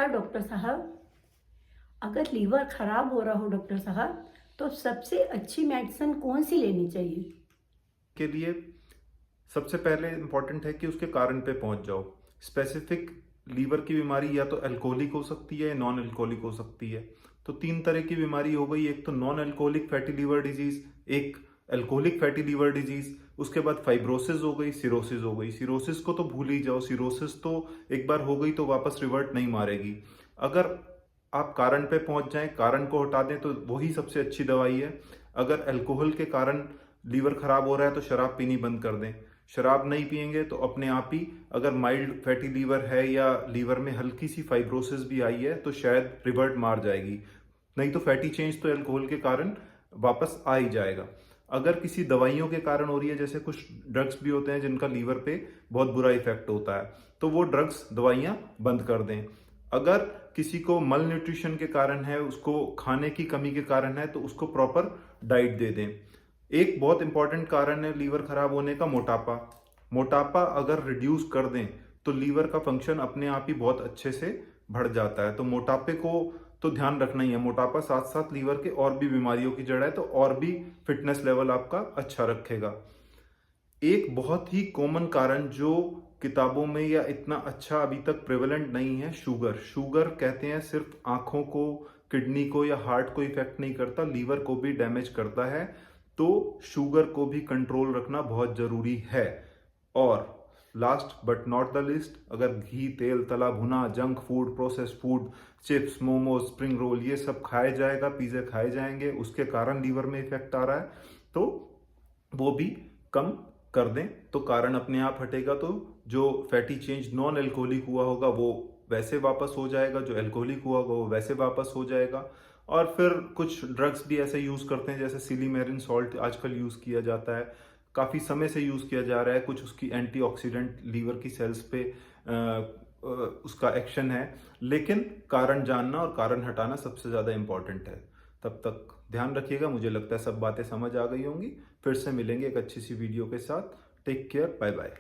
नमस्कार डॉक्टर साहब। अगर लीवर खराब हो रहा हो डॉक्टर साहब, तो सबसे अच्छी मेडिसिन कौन सी लेनी चाहिए? के लिए सबसे पहले इंपॉर्टेंट है कि उसके कारण पे पहुंच जाओ। स्पेसिफिक लीवर की बीमारी या तो अल्कोहलिक हो सकती है या नॉन अल्कोहलिक हो सकती है। तो तीन तरह की बीमारी हो गई, एक तो non alcoholic fatty liver disease, एक अल्कोहलिक फैटी लीवर डिजीज, उसके बाद फाइब्रोसिस हो गई, सिरोसिस हो गई। सिरोसिस को तो भूल ही जाओ, सिरोसिस तो एक बार हो गई तो वापस रिवर्ट नहीं मारेगी। अगर आप कारण पे पहुंच जाएं, कारण को हटा दें, तो वही सबसे अच्छी दवाई है। अगर अल्कोहल के कारण लीवर खराब हो रहा है तो शराब पीनी बंद कर दें। शराब नहीं पियेंगे तो अपने आप ही, अगर माइल्ड फैटी लीवर है या लीवर में हल्की सी फाइब्रोसिस भी आई है तो शायद रिवर्ट मार जाएगी। नहीं तो फैटी चेंज तो अल्कोहल के कारण वापस आ ही जाएगा। अगर किसी दवाइयों के कारण हो रही है, जैसे कुछ ड्रग्स भी होते हैं जिनका लीवर पे बहुत बुरा इफेक्ट होता है, तो वो ड्रग्स दवाइयां बंद कर दें। अगर किसी को मल न्यूट्रिशन के कारण है, उसको खाने की कमी के कारण है, तो उसको प्रॉपर डाइट दे दें। एक बहुत इंपॉर्टेंट कारण है लीवर खराब होने का, मोटापा। मोटापा अगर रिड्यूस कर दें तो लीवर का फंक्शन अपने आप ही बहुत अच्छे से बढ़ जाता है। तो मोटापे को तो ध्यान रखना ही है। मोटापा साथ साथ लीवर के और भी बीमारियों की जड़ है, तो और भी फिटनेस लेवल आपका अच्छा रखेगा। एक बहुत ही कॉमन कारण जो किताबों में या इतना अच्छा अभी तक प्रेवलेंट नहीं है, शुगर। शुगर कहते हैं सिर्फ आंखों को, किडनी को या हार्ट को इफेक्ट नहीं करता, लीवर को भी डैमेज करता है। तो शुगर को भी कंट्रोल रखना बहुत जरूरी है। और last but not the list, अगर घी, तेल, तला भुना, junk food, process food, chips, momos, spring roll, ये सब खाया जाएगा, पिज्जे खाए जाएंगे, उसके कारण लीवर में इफेक्ट आ रहा है, तो वो भी कम कर दें तो कारण अपने आप हटेगा। तो जो फैटी चेंज नॉन अल्कोहलिक हुआ होगा वो वैसे वापस हो जाएगा, जो अल्कोहलिक हुआ होगा वो वैसे वापस हो जाएगा। और फिर कुछ ड्रग्स भी ऐसे यूज करते हैं, जैसे सिलीमेरिन सॉल्ट आजकल यूज किया जाता है, काफी समय से यूज किया जा रहा है। कुछ उसकी एंटीऑक्सीडेंट लीवर की सेल्स पे उसका एक्शन है। लेकिन कारण जानना और कारण हटाना सबसे ज्यादा इंपॉर्टेंट है। तब तक ध्यान रखिएगा। मुझे लगता है सब बातें समझ आ गई होंगी। फिर से मिलेंगे एक अच्छी सी वीडियो के साथ। Take care, bye bye.